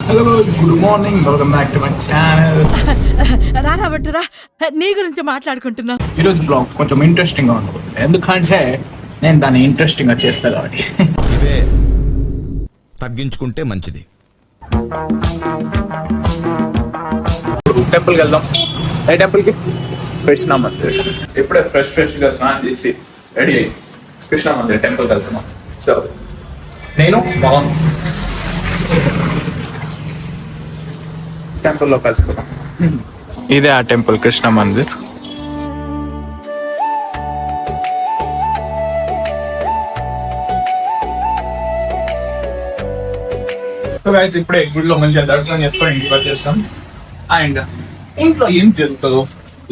Hello good morning, welcome back to my channel. రాబట్టురా, నీ గురించి మాట్లాడుకుంటున్నా. ఈరోజు బ్లాగ్ కొంచెం ఇంట్రెస్టింగ్ గా ఉంటుంది, ఎందుకంటే నేను దాన్ని ఇంట్రెస్టింగ్ గా చేస్తా కాబట్టి. ఇవే తగ్గించుకుంటే మంచిది. టెంపుల్కి వెళ్దాం. ఏ టెంపుల్కి? కృష్ణ మందిర్. ఇప్పుడే ఫ్రెష్ గా స్నానం చేసి రెడీ అయ్యి కృష్ణ మందిర్ టెంపుల్కి వెళ్తున్నాం. సో నేను బాగుంది టెంపుల్లో కలుసుకున్నాం. ఇదే ఆ temple, Krishna Mandir. So guys, ఇప్పుడే గుడిలో మంచిగా దర్శనం చేసుకొని ఇంటికి వచ్చేస్తాం. అండ్ ఇంట్లో ఏం జరుగుతుందో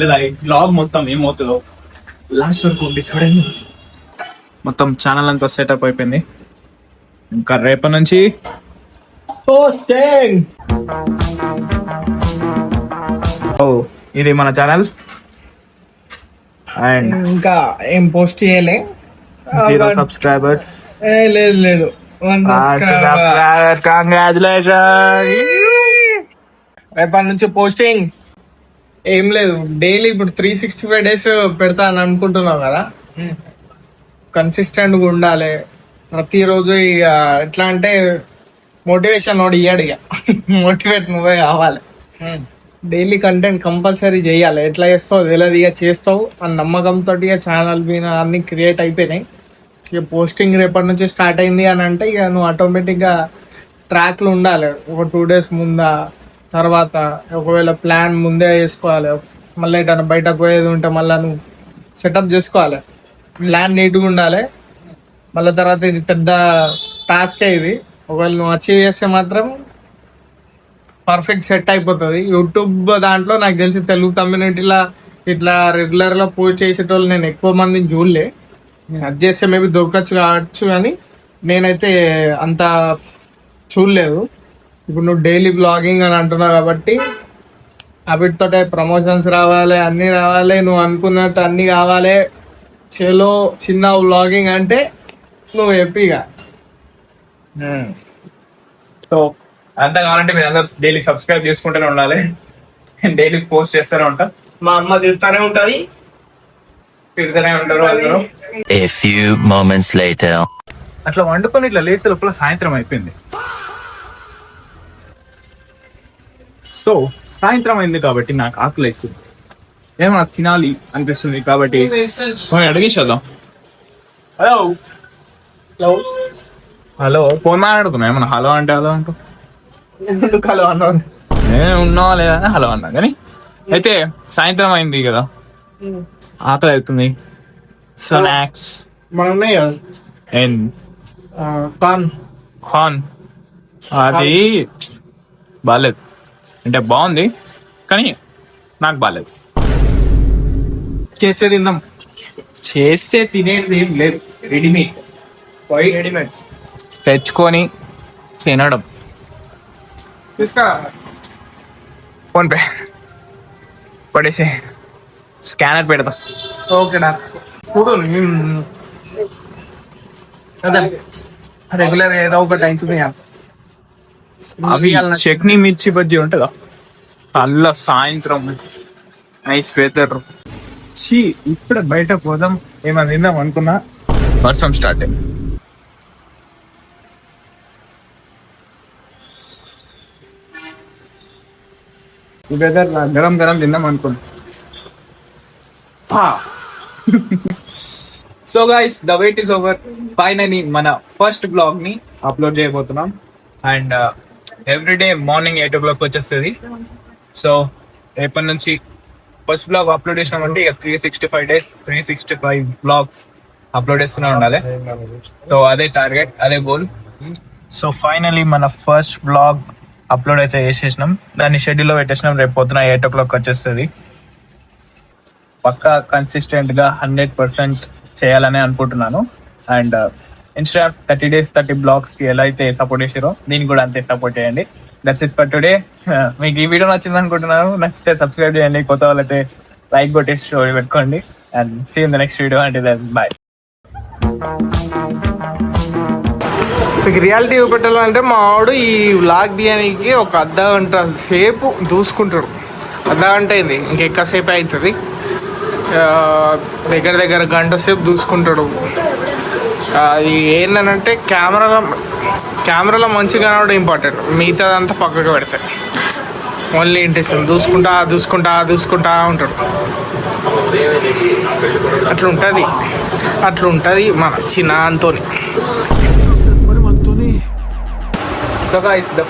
లేదా ఈ బ్లాగ్ మొత్తం ఏమవుతుందో లాస్ట్ వరకు ఉండి చూడండి. మొత్తం ఛానల్ అంతా సెటప్ అయిపోయింది. ఇంకా రేపటి నుంచి పోస్టింగ్. ఇది మన ఛానల్. అండ్ ఇంకా ఏం పోస్ట్ చేయలే. 0 సబ్స్క్రైబర్స్. లేదు కంగ్రాచులేషన్. రేపటి నుంచి పోస్టింగ్ ఏం లేదు. డైలీ ఇప్పుడు 365 days పెడతా అని అనుకుంటున్నావు కదా. కన్సిస్టెంట్ గా ఉండాలి ప్రతిరోజు. ఇక ఎట్లా అంటే మోటివేషన్ వాడు ఇయ్యాడు, ఇక మోటివేట్ నువ్వే కావాలి. డైలీ కంటెంట్ కంపల్సరీ చేయాలి. ఎట్లా చేస్తావు తెలియదు, ఇక చేస్తావు అని నమ్మకంతో ఛానల్ మీద అన్ని క్రియేట్ అయిపోయినాయి. ఇక పోస్టింగ్ రేపటి నుంచి స్టార్ట్ అయింది అని అంటే ఇక నువ్వు ఆటోమేటిక్గా ట్రాక్లు ఉండాలి. ఒక 2 days ముందా, తర్వాత ఒకవేళ ప్లాన్ ముందే వేసుకోవాలి. మళ్ళీ ఎటన్నా బయటకు పోయేది ఉంటే మళ్ళీ నువ్వు సెటప్ చేసుకోవాలి. ప్లాన్ నీట్గా ఉండాలి. మళ్ళీ తర్వాత ఇది పెద్ద టాస్కే. ఇది ఒకవేళ నువ్వు అచీవ్ చేస్తే మాత్రం పర్ఫెక్ట్ సెట్ అయిపోతుంది. యూట్యూబ్ దాంట్లో నాకు తెలిసి తెలుగు కమ్యూనిటీలో ఇట్లా రెగ్యులర్గా పోస్ట్ చేసేటోళ్ళు నేను ఎక్కువ మందిని చూడలే. అది చేస్తే మేబీ దొరకచ్చు కావచ్చు, కానీ నేనైతే అంత చూడలేదు. ఇప్పుడు నువ్వు డైలీ బ్లాగింగ్ అని అంటున్నావు కాబట్టి వీటితోటే ప్రమోషన్స్ రావాలి, అన్నీ రావాలి, నువ్వు అనుకున్నట్టు అన్నీ కావాలి. చలో చిన్న వ్లాగింగ్ అంటే నువ్వు హ్యాపీగా. సో అంతా కావాలంటే మీరు అందరూ డైలీ సబ్స్క్రైబ్ చేసుకుంటూనే ఉండాలి. డైలీ పోస్ట్ చేస్తూనే ఉంటా. మా అమ్మ తిరుగుతూనే ఉంటారు అందరూ. A few moments later. అట్లా వండుకొని ఇట్లా లేచే లోపల సాయంత్రం అయిపోయింది. సో సాయంత్రం అయింది కాబట్టి నాకు ఆకలి వచ్చింది, ఏమన్నా తినాలి అనిపిస్తుంది కాబట్టి అడిగేసేద్దాం. హలో హలో హలో ఫోన్ మాట్లాడుతున్నా. ఏమన్నా హలో అంటే హలో అంటూ ఎందుకు హలో అన్నావు? నేను ఉన్నావా లేదా హలో అన్నా. కానీ అయితే సాయంత్రం అయింది కదా, ఆకలి అవుతుంది. స్నాక్స్ మన ఉన్నాయి కదా అండ్ ఖాన్ అది బాగాలేదు. అంటే బాగుంది కానీ నాకు బాగాలేదు. చేస్తే తిందాం. చేస్తే తినేది ఏం లేదు, రెడీమేడ్ తెచ్చుకొని తినడం. తీసుకురా ఫోన్పే పడేసి స్కానర్ పెడతా. ఓకేనా చూడు. అదే రెగ్యులర్ ఏదో ఒకటి అవుతుంది. అవి చట్నీ మిర్చి బజ్జీ ఉంటుందా చల్ల సాయంత్రం, నైస్ వెదర్. ఇప్పుడే బయట పోదాం ఏమన్నా తిందాం అనుకున్నా, వర్షం స్టార్ట్ అయింది. ఈ వెదర్ గరం తిందాం అనుకున్నా. So guys, the wait is over. Finally మన ఫస్ట్ బ్లాగ్ ని అప్లోడ్ చేయబోతున్నాం. అండ్ ఎవ్రీడే మార్నింగ్ 8 o'clock వచ్చేస్తుంది. సో రేపటి నుంచి ఫస్ట్ బ్లాగ్ అప్లోడ్ చేసినామంటే ఇక 365 days 365 బ్లాగ్స్ అప్లోడ్ చేస్తూనే ఉండాలి. సో అదే టార్గెట్, అదే గోల్. సో ఫైనలీ మన ఫస్ట్ బ్లాగ్ అప్లోడ్ అయితే చేసేసినాం. దాన్ని షెడ్యూల్లో పెట్టేసినాం. రేపు పొద్దున 8 o'clock వచ్చేస్తుంది. పక్కా కన్సిస్టెంట్ గా 100% చేయాలని అనుకుంటున్నాను. అండ్ ఇన్స్టాగ్రామ్ 30 days 30 బ్లాగ్స్ కి ఎలా అయితే సపోర్ట్ చేసారో దీనికి కూడా అంతే సపోర్ట్ చేయండి. That's it for today. మీకు ఈ వీడియో నచ్చింది అనుకుంటున్నాను. నచ్చితే సబ్స్క్రైబ్ చేయండి. కొత్త వాళ్ళైతే లైక్ కొట్టేసి స్టోరీ పెట్టుకోండి. And see in the next video. అంటే బాయ్. మీకు రియాలిటీ చూపెట్టాలంటే మా వాడు ఈ వ్లాగ్ తీయడానికి ఒక అర్ధ గంట సేపు దూసుకుంటాడు. అర్ధ గంట అయింది, ఇంకెక్కసేపు అవుతుంది. దగ్గర దగ్గర గంట సేపు దూసుకుంటాడు. అది ఏంటంటే కెమెరాలో మంచిగా కనవడం ఇంపార్టెంట్, మిగతాదంతా పక్కకు పెడతాయి. ఓన్లీ ఇంట్రెస్ట్ దూసుకుంటా ఉంటాడు. అట్లుంటుంది మన చిన్న అంతోని. So guys, the